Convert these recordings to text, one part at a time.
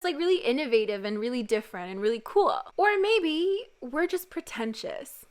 like really innovative and really different and really cool. Or maybe we're just pretentious.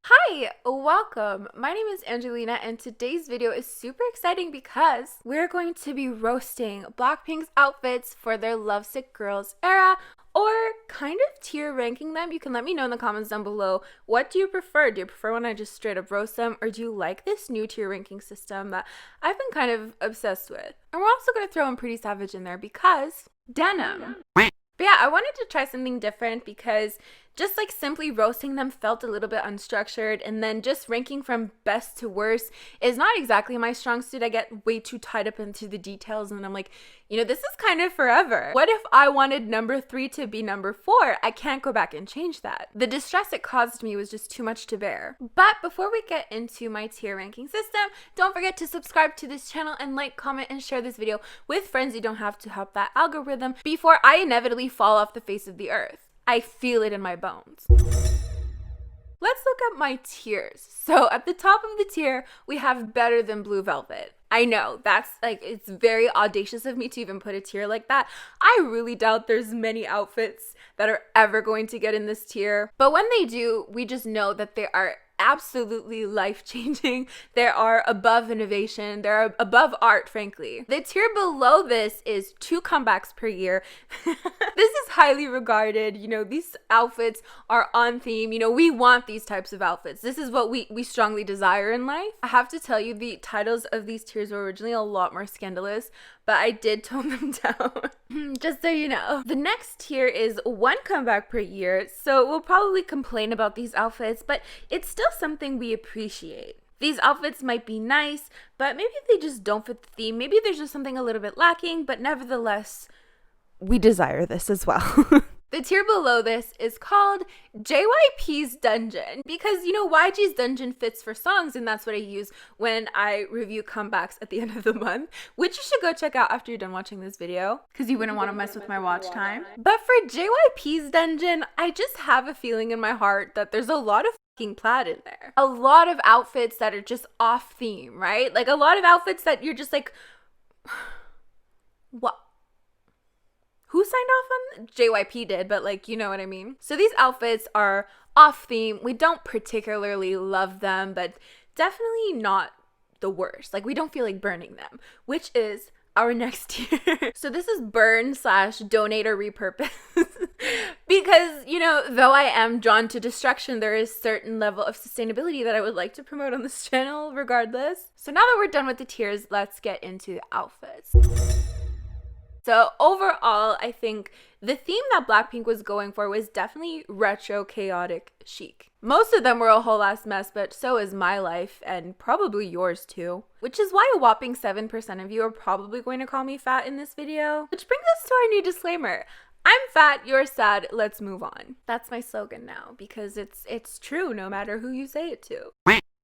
Hi, welcome. My name is Angelina and today's video is super exciting because we're going to be roasting Blackpink's outfits for their Lovesick Girls era, or kind of tier ranking them. You can let me know in the comments down below. What do you prefer? Do you prefer when I just straight up roast them, or do you like this new tier ranking system that I've been kind of obsessed with? And we're also going to throw in Pretty Savage in there because denim. But yeah, I wanted to try something different because just like simply roasting them felt a little bit unstructured, and then just ranking from best to worst is not exactly my strong suit. I get way too tied up into the details and I'm like, you know, this is kind of forever. What if I wanted number 3 to be number 4? I can't go back and change that. The distress it caused me was just too much to bear. But before we get into my tier ranking system, don't forget to subscribe to this channel and like, comment, and share this video with friends you don't have to help that algorithm before I inevitably fall off the face of the earth. I feel it in my bones. Let's look at my tiers. So at the top of the tier, we have Better Than Blue Velvet. I know, that's like, it's very audacious of me to even put a tier like that. I really doubt there's many outfits that are ever going to get in this tier. But when they do, we just know that they are absolutely life-changing. They are above innovation. They're above art, frankly. The tier below this is 2 comebacks per year. This is highly regarded. You know, these outfits are on theme. You know, we want these types of outfits. This is what we strongly desire in life. I have to tell you, the titles of these tiers were originally a lot more scandalous, but I did tone them down. Just so you know. The next tier is 1 comeback per year, so we'll probably complain about these outfits, but it's still something we appreciate. These outfits might be nice, but maybe they just don't fit the theme. Maybe there's just something a little bit lacking, but nevertheless, we desire this as well. The tier below this is called JYP's Dungeon because, you know, YG's Dungeon fits for songs, and that's what I use when I review comebacks at the end of the month, which you should go check out after you're done watching this video because you wouldn't want to mess with my watch time. But for JYP's Dungeon, I just have a feeling in my heart that there's a lot of plaid in there. A lot of outfits that are just off theme, right? Like a lot of outfits that you're just like, what? Who signed off on? JYP did, but like, you know what I mean? So these outfits are off theme. We don't particularly love them, but definitely not the worst. Like, we don't feel like burning them, which is our next tier. So this is burn / donate or repurpose. Because, you know, though I am drawn to destruction, there is certain level of sustainability that I would like to promote on this channel regardless. So now that we're done with the tiers, let's get into the outfits. So overall, I think the theme that Blackpink was going for was definitely retro, chaotic, chic. Most of them were a whole ass mess, but so is my life and probably yours too. Which is why a whopping 7% of you are probably going to call me fat in this video. Which brings us to our new disclaimer. I'm fat, you're sad, let's move on. That's my slogan now because it's true no matter who you say it to.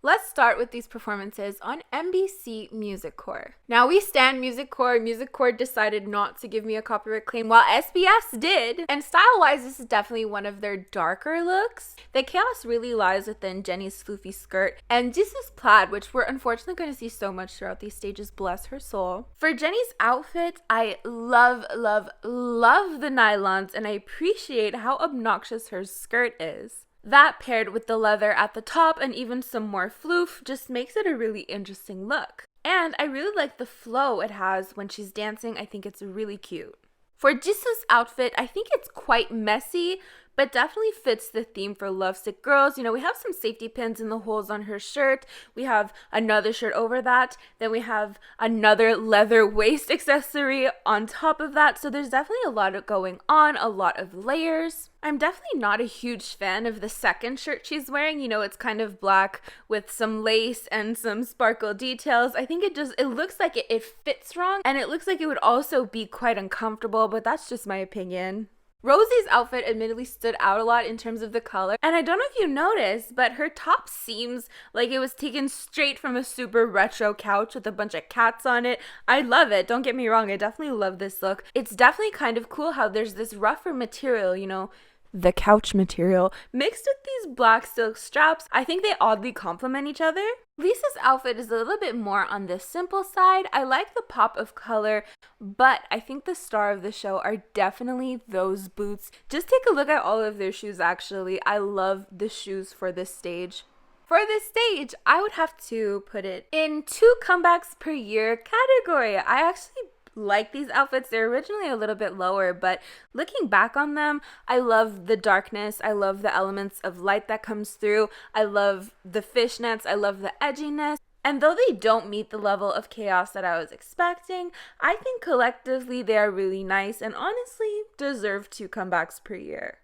Let's start with these performances on MBC Music Core. Now we stan Music Core. Music Core decided not to give me a copyright claim while SBS did. And style-wise, this is definitely one of their darker looks. The chaos really lies within Jennie's floofy skirt and Jisoo's plaid, which we're unfortunately going to see so much throughout these stages, bless her soul. For Jennie's outfit, I love, love, love the nylons, and I appreciate how obnoxious her skirt is. That paired with the leather at the top and even some more floof just makes it a really interesting look. And I really like the flow it has when she's dancing. I think it's really cute. For Jisoo's outfit, I think it's quite messy, but definitely fits the theme for Lovesick Girls. You know, we have some safety pins in the holes on her shirt. We have another shirt over that. Then we have another leather waist accessory on top of that. So there's definitely a lot going on, a lot of layers. I'm definitely not a huge fan of the second shirt she's wearing. You know, it's kind of black with some lace and some sparkle details. I think it looks like it fits wrong, and it looks like it would also be quite uncomfortable, but that's just my opinion. Rosie's outfit admittedly stood out a lot in terms of the color, and I don't know if you noticed, but her top seems like it was taken straight from a super retro couch with a bunch of cats on it. I love it, don't get me wrong, I definitely love this look. It's definitely kind of cool how there's this rougher material, you know, the couch material, mixed with these black silk straps. I think they oddly complement each other. Lisa's outfit is a little bit more on the simple side. I like the pop of color, but I think the star of the show are definitely those boots. Just take a look at all of their shoes, actually. I love the shoes for this stage. For this stage, I would have to put it in 2 comebacks per year category. I actually like these outfits. They're originally a little bit lower, but looking back on them, I love the darkness. I love the elements of light that comes through. I love the fishnets. I love the edginess. And though they don't meet the level of chaos that I was expecting, I think collectively they are really nice and honestly deserve 2 comebacks per year.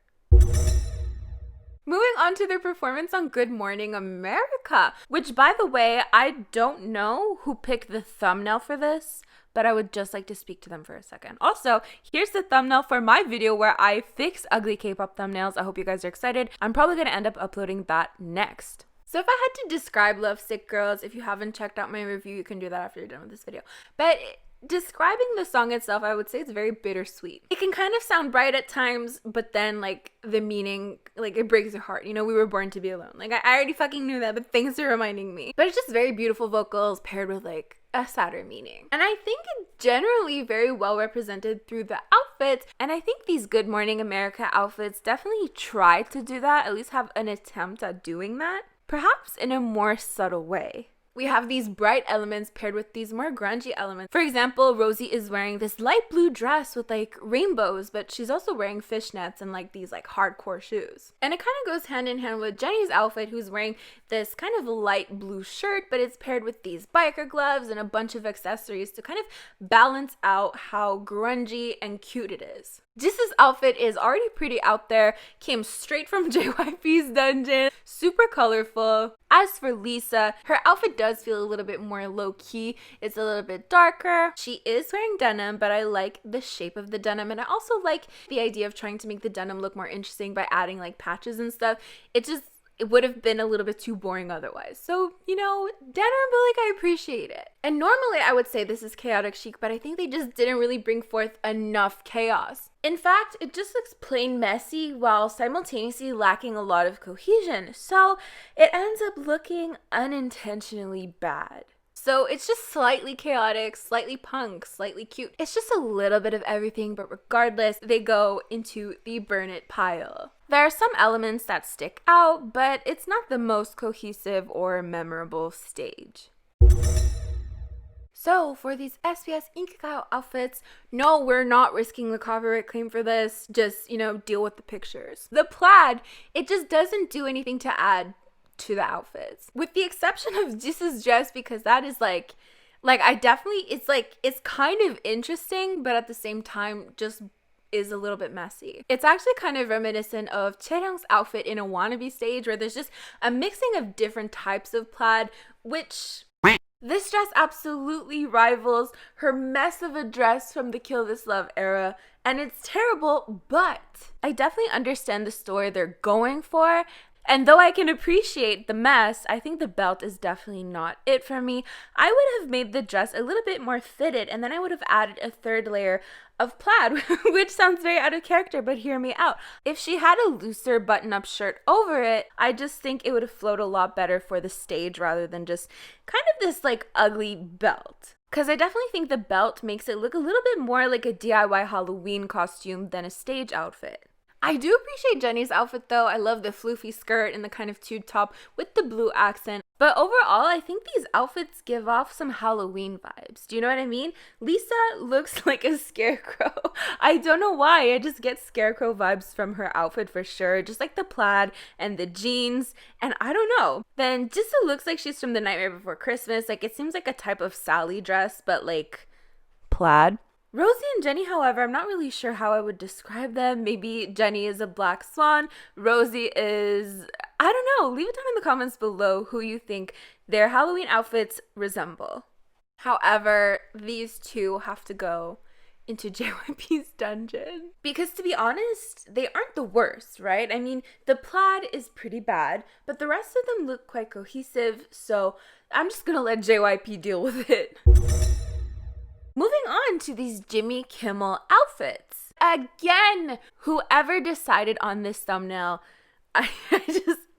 Moving on to their performance on Good Morning America, which, by the way, I don't know who picked the thumbnail for this, but I would just like to speak to them for a second. Also, here's the thumbnail for my video where I fix ugly K-pop thumbnails. I hope you guys are excited. I'm probably going to end up uploading that next. So if I had to describe Lovesick Girls, if you haven't checked out my review, you can do that after you're done with this video. But describing the song itself, I would say it's very bittersweet. It can kind of sound bright at times, but then like the meaning, like it breaks your heart. You know, we were born to be alone. Like I already fucking knew that, but thanks for reminding me. But it's just very beautiful vocals paired with like a sadder meaning. And I think it's generally very well represented through the outfits. And I think these Good Morning America outfits definitely try to do that, at least have an attempt at doing that, perhaps in a more subtle way. We have these bright elements paired with these more grungy elements. For example, Rosie is wearing this light blue dress with like rainbows, but she's also wearing fishnets and like these like hardcore shoes. And it kind of goes hand in hand with Jennie's outfit, who's wearing this kind of light blue shirt, but it's paired with these biker gloves and a bunch of accessories to kind of balance out how grungy and cute it is. Jisoo's outfit is already pretty out there, came straight from JYP's dungeon, super colorful. As for Lisa, her outfit does feel a little bit more low-key. It's a little bit darker. She is wearing denim, but I like the shape of the denim, and I also like the idea of trying to make the denim look more interesting by adding like patches and stuff. It would have been a little bit too boring otherwise. So, you know, denim, but like I appreciate it. And normally I would say this is chaotic chic, but I think they just didn't really bring forth enough chaos. In fact, it just looks plain messy while simultaneously lacking a lot of cohesion. So it ends up looking unintentionally bad. So it's just slightly chaotic, slightly punk, slightly cute. It's just a little bit of everything, but regardless, they go into the burn it pile. There are some elements that stick out, but it's not the most cohesive or memorable stage. So for these SBS Inkigayo outfits, no, we're not risking the copyright claim for this. Just, you know, deal with the pictures. The plaid, it just doesn't do anything to add to the outfits, with the exception of Jisoo's dress, because that is like I definitely, it's kind of interesting, but at the same time just is a little bit messy. It's actually kind of reminiscent of Chaeryeong's outfit in a wannabe stage, where there's just a mixing of different types of plaid, which this dress absolutely rivals her mess of a dress from the Kill This Love era, and it's terrible, but I definitely understand the story they're going for. And though I can appreciate the mess, I think the belt is definitely not it for me. I would have made the dress a little bit more fitted, and then I would have added a 3rd layer of plaid, which sounds very out of character, but hear me out. If she had a looser button-up shirt over it, I just think it would have flowed a lot better for the stage rather than just kind of this like ugly belt. Because I definitely think the belt makes it look a little bit more like a DIY Halloween costume than a stage outfit. I do appreciate Jennie's outfit though. I love the floofy skirt and the kind of tube top with the blue accent. But overall, I think these outfits give off some Halloween vibes. Do you know what I mean? Lisa looks like a scarecrow. I don't know why. I just get scarecrow vibes from her outfit for sure. Just like the plaid and the jeans. And I don't know. Then Jisoo looks like she's from The Nightmare Before Christmas. Like it seems like a type of Sally dress, but like plaid. Rosie and Jennie, however, I'm not really sure how I would describe them. Maybe Jennie is a black swan. Rosie is, I don't know. Leave it down in the comments below who you think their Halloween outfits resemble. However, these two have to go into JYP's dungeon. Because to be honest, they aren't the worst, right? I mean, the plaid is pretty bad, but the rest of them look quite cohesive. So I'm just gonna let JYP deal with it. Moving on to these Jimmy Kimmel outfits. Again, whoever decided on this thumbnail,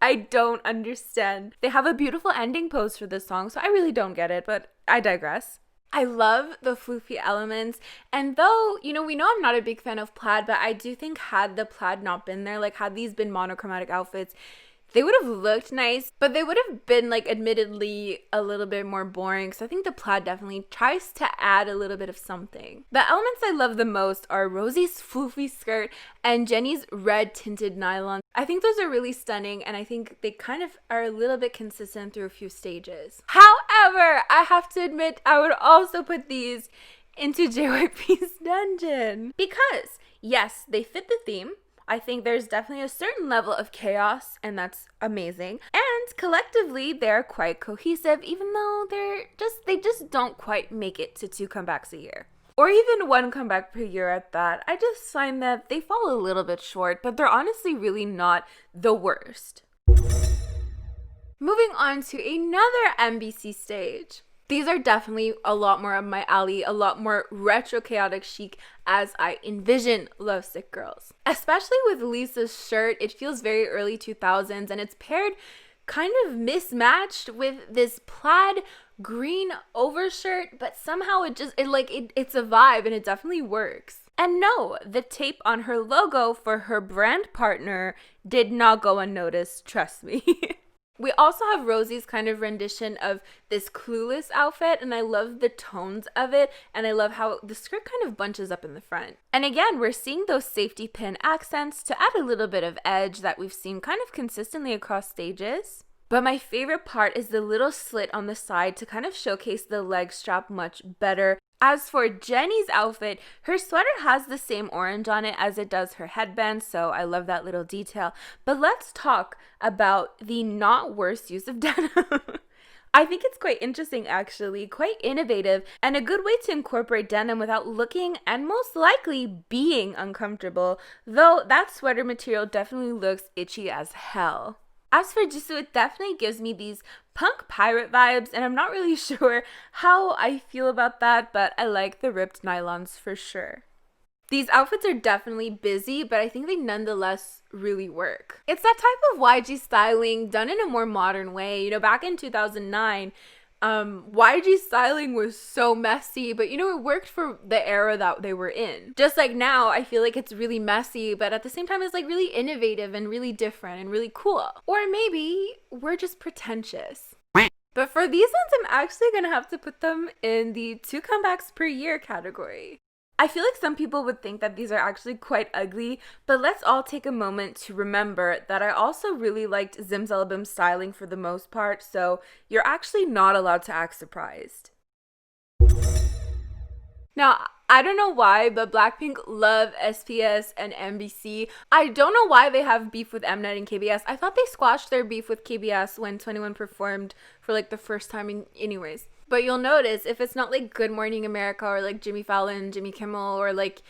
I don't understand. They have a beautiful ending pose for this song, so I really don't get it, but I digress. I love the floofy elements, and though, you know, we know I'm not a big fan of plaid, but I do think had the plaid not been there, like had these been monochromatic outfits, they would have looked nice, but they would have been like admittedly a little bit more boring. So I think the plaid definitely tries to add a little bit of something. The elements I love the most are Rosie's floofy skirt and Jenny's red tinted nylon. I think those are really stunning, and I think they kind of are a little bit consistent through a few stages. However, I have to admit I would also put these into JYP's dungeon because yes, they fit the theme. I think there's definitely a certain level of chaos, and that's amazing. And collectively, they're quite cohesive, even though they just don't quite make it to 2 comebacks a year. Or even 1 comeback per year at that. I just find that they fall a little bit short, but they're honestly really not the worst. Moving on to another MBC stage. These are definitely a lot more of my alley, a lot more retro chaotic chic as I envision Lovesick girls. Especially with Lisa's shirt, it feels very early 2000s, and it's paired kind of mismatched with this plaid green overshirt, but somehow it's a vibe, and it definitely works. And no, the tape on her logo for her brand partner did not go unnoticed, trust me. We also have Rosie's kind of rendition of this Clueless outfit, and I love the tones of it, and I love how the skirt kind of bunches up in the front. And again, we're seeing those safety pin accents to add a little bit of edge that we've seen kind of consistently across stages. But my favorite part is the little slit on the side to kind of showcase the leg strap much better. As for Jenny's outfit, her sweater has the same orange on it as it does her headband, so I love that little detail. But let's talk about the not worst use of denim. I think it's quite interesting actually, quite innovative, and a good way to incorporate denim without looking and most likely being uncomfortable, though that sweater material definitely looks itchy as hell. As for Jisoo, it definitely gives me these punk pirate vibes, and I'm not really sure how I feel about that, but I like the ripped nylons for sure. These outfits are definitely busy, but I think they nonetheless really work. It's that type of YG styling done in a more modern way. You know, back in 2009, YG styling was so messy, but you know, it worked for the era that they were in. Just like now, I feel like it's really messy, but at the same time, it's like really innovative and really different and really cool. Or maybe we're just pretentious. But for these ones, I'm actually gonna have to put them in the 2 comebacks per year category. I feel like some people would think that these are actually quite ugly, but let's all take a moment to remember that I also really liked Zimzalabim's styling for the most part, so you're actually not allowed to act surprised. Now, I don't know why, but BLACKPINK love SPS and MBC. I don't know why they have beef with Mnet and KBS. I thought they squashed their beef with KBS when 21 performed for like the first time anyways. But you'll notice if it's not like Good Morning America or like Jimmy Fallon, Jimmy Kimmel, or like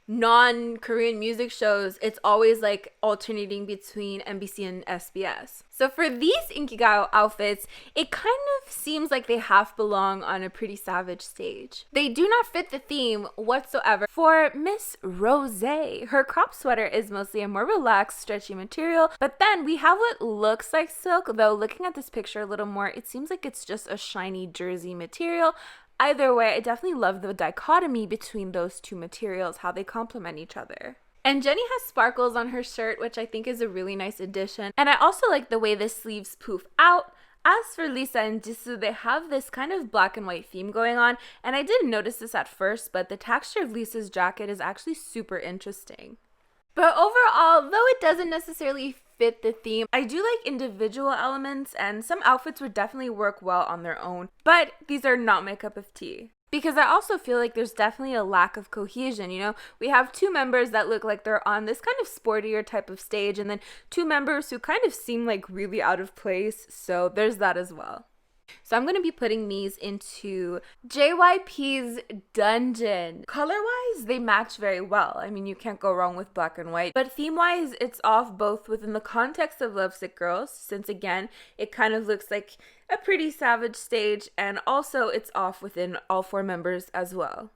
non-Korean music shows, it's always like alternating between MBC and SBS. So for these Inkigayo outfits, it kind of seems like they half belong on a pretty savage stage. They do not fit the theme whatsoever. For Miss Rose, her crop sweater is mostly a more relaxed, stretchy material, but then we have what looks like silk, though looking at this picture a little more, it seems like it's just a shiny jersey material. Either way, I definitely love the dichotomy between those two materials, how they complement each other. And Jenny has sparkles on her shirt, which I think is a really nice addition. And I also like the way the sleeves poof out. As for Lisa and Jisoo, they have this kind of black and white theme going on. And I didn't notice this at first, but the texture of Lisa's jacket is actually super interesting. But overall, though it doesn't necessarily fit the theme, I do like individual elements, and some outfits would definitely work well on their own, but these are not my cup of tea. Because I also feel like there's definitely a lack of cohesion, you know? We have 2 members that look like they're on this kind of sportier type of stage, and then 2 members who kind of seem like really out of place, so there's that as well. So I'm going to be putting these into JYP's dungeon. Color-wise, they match very well. I mean, you can't go wrong with black and white. But theme-wise, it's off both within the context of Lovesick Girls, since again, it kind of looks like a pretty savage stage, and also it's off within all 4 members as well.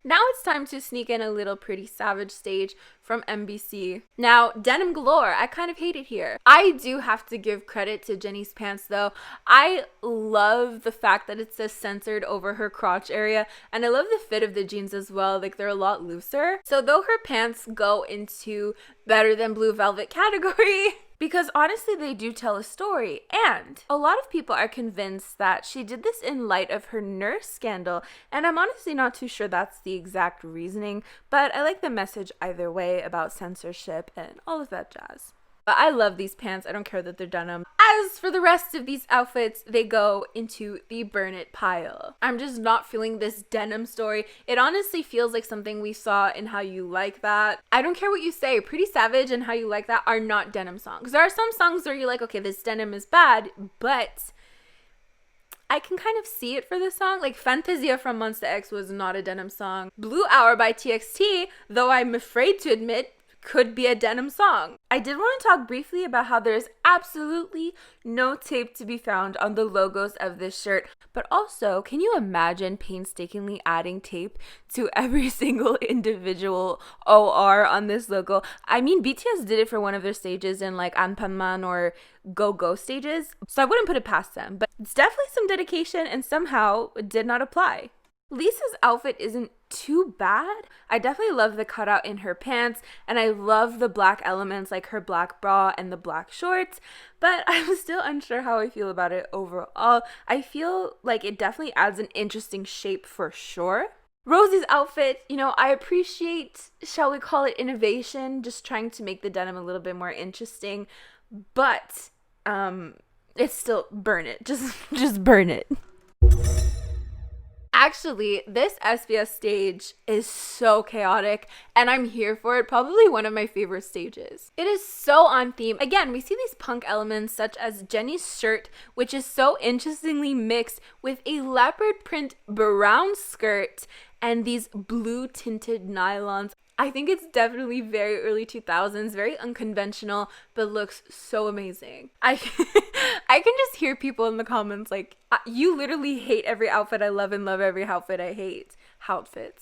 Now it's time to sneak in a little Pretty Savage stage from MBC. Now, denim galore, I kind of hate it here. I do have to give credit to Jennie's pants though. I love the fact that it says censored over her crotch area, and I love the fit of the jeans as well, like they're a lot looser. So though her pants go into better than blue velvet category, because honestly, they do tell a story. And a lot of people are convinced that she did this in light of her nurse scandal. And I'm honestly not too sure that's the exact reasoning, but I like the message either way about censorship and all of that jazz. But I love these pants. I don't care that they're denim. As for the rest of these outfits, they go into the burn it pile. I'm just not feeling this denim story. It honestly feels like something we saw in How You Like That. I don't care what you say. Pretty Savage and How You Like That are not denim songs. There are some songs where you're like, okay, this denim is bad, but I can kind of see it for this song. Like Fantasia from Monsta X was not a denim song. Blue Hour by TXT, though I'm afraid to admit, could be a denim song. I did want to talk briefly about how there's absolutely no tape to be found on the logos of this shirt, but also, can you imagine painstakingly adding tape to every single individual OR on this logo? I mean, BTS did it for one of their stages in like Anpanman or Go Go stages, so I wouldn't put it past them, but it's definitely some dedication and somehow it did not apply. Lisa's outfit isn't too bad. I definitely love the cutout in her pants, and I love the black elements like her black bra and the black shorts, but I'm still unsure how I feel about it overall. I feel like it definitely adds an interesting shape for sure. Rosie's outfit, you know, I appreciate, shall we call it innovation, just trying to make the denim a little bit more interesting, but it's still burn it. Just burn it. Actually, this SBS stage is so chaotic and I'm here for it. Probably one of my favorite stages. It is so on theme. Again, we see these punk elements such as Jennie's shirt, which is so interestingly mixed with a leopard print brown skirt and these blue tinted nylons. I think it's definitely very early 2000s, very unconventional, but looks so amazing. I can just hear people in the comments like, you literally hate every outfit I love and love every outfit I hate. Outfit.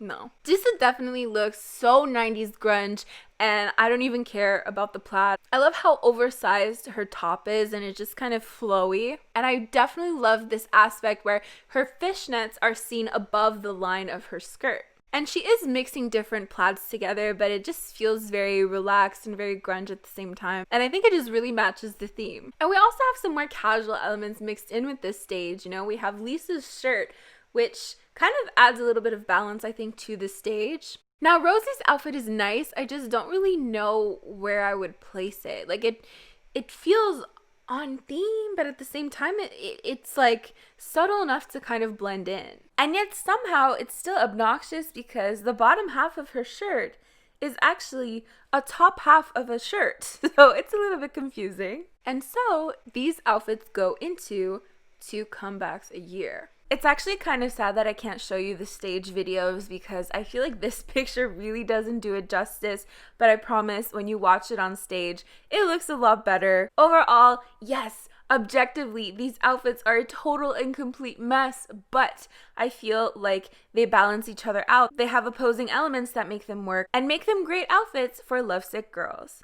No. This definitely looks so 90s grunge, and I don't even care about the plaid. I love how oversized her top is, and it's just kind of flowy. And I definitely love this aspect where her fishnets are seen above the line of her skirt. And she is mixing different plaids together, but it just feels very relaxed and very grunge at the same time. And I think it just really matches the theme. And we also have some more casual elements mixed in with this stage. You know, we have Lisa's shirt, which kind of adds a little bit of balance, I think, to the stage. Now, Rosie's outfit is nice. I just don't really know where I would place it. Like, it feels on theme, but at the same time it's like subtle enough to kind of blend in, and yet somehow it's still obnoxious because the bottom half of her shirt is actually a top half of a shirt, so it's a little bit confusing. And so these outfits go into 2 comebacks a year. It's actually kind of sad that I can't show you the stage videos because I feel like this picture really doesn't do it justice, but I promise when you watch it on stage, it looks a lot better. Overall, yes, objectively, these outfits are a total and complete mess, but I feel like they balance each other out. They have opposing elements that make them work and make them great outfits for lovesick girls.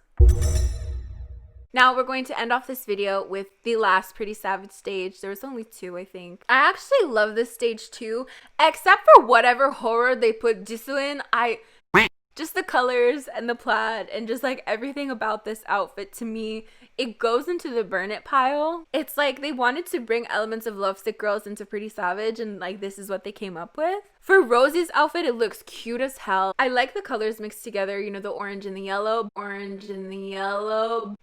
Now we're going to end off this video with the last Pretty Savage stage. There was only 2, I think. I actually love this stage too, except for whatever horror they put Jisoo in. Just the colors and the plaid and just like everything about this outfit, to me, it goes into the burn it pile. It's like they wanted to bring elements of Lovesick Girls into Pretty Savage, and like this is what they came up with. For Rosie's outfit, it looks cute as hell. I like the colors mixed together, you know, the orange and the yellow.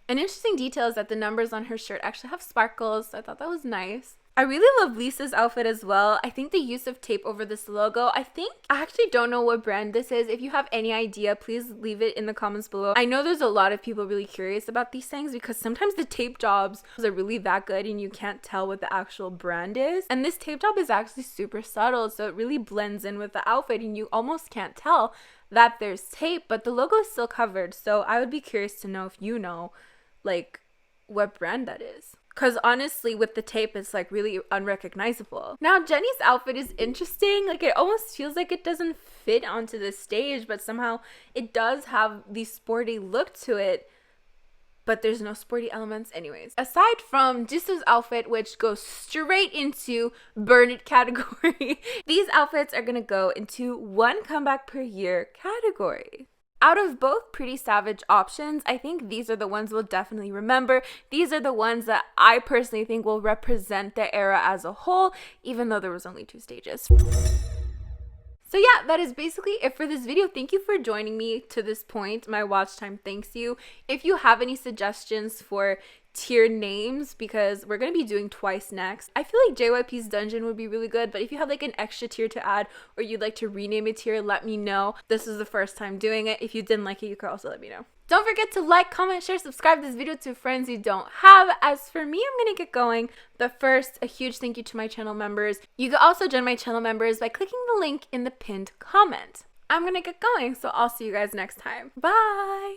An interesting detail is that the numbers on her shirt actually have sparkles, so I thought that was nice. I really love Lisa's outfit as well. I think the use of tape over this logo, I actually don't know what brand this is. If you have any idea, please leave it in the comments below. I know there's a lot of people really curious about these things because sometimes the tape jobs are really that good and you can't tell what the actual brand is. And this tape job is actually super subtle, so it really blends in with the outfit and you almost can't tell that there's tape, but the logo is still covered. So I would be curious to know if you know, like, what brand that is. because honestly with the tape it's like really unrecognizable. Now Jennie's outfit is interesting. Like it almost feels like it doesn't fit onto the stage, but somehow it does have the sporty look to it, but there's no sporty elements anyways. Aside from Jisoo's outfit, which goes straight into burn it category, these outfits are gonna go into one comeback per year category. Out of both pretty savage options, I think these are the ones we'll definitely remember. These are the ones that I personally think will represent the era as a whole, even though there was only 2 stages. So yeah, that is basically it for this video. Thank you for joining me to this point. My watch time thanks you. If you have any suggestions for tier names, because we're going to be doing twice next, I feel like JYP's Dungeon would be really good, but if you have like an extra tier to add or you'd like to rename a tier, let me know. This is the first time doing it. If you didn't like it, you could also let me know. Don't forget to like, comment, share, subscribe this video to friends you don't have. As for me, I'm going to get going. But first, a huge thank you to my channel members. You can also join my channel members by clicking the link in the pinned comment. I'm going to get going, so I'll see you guys next time. Bye!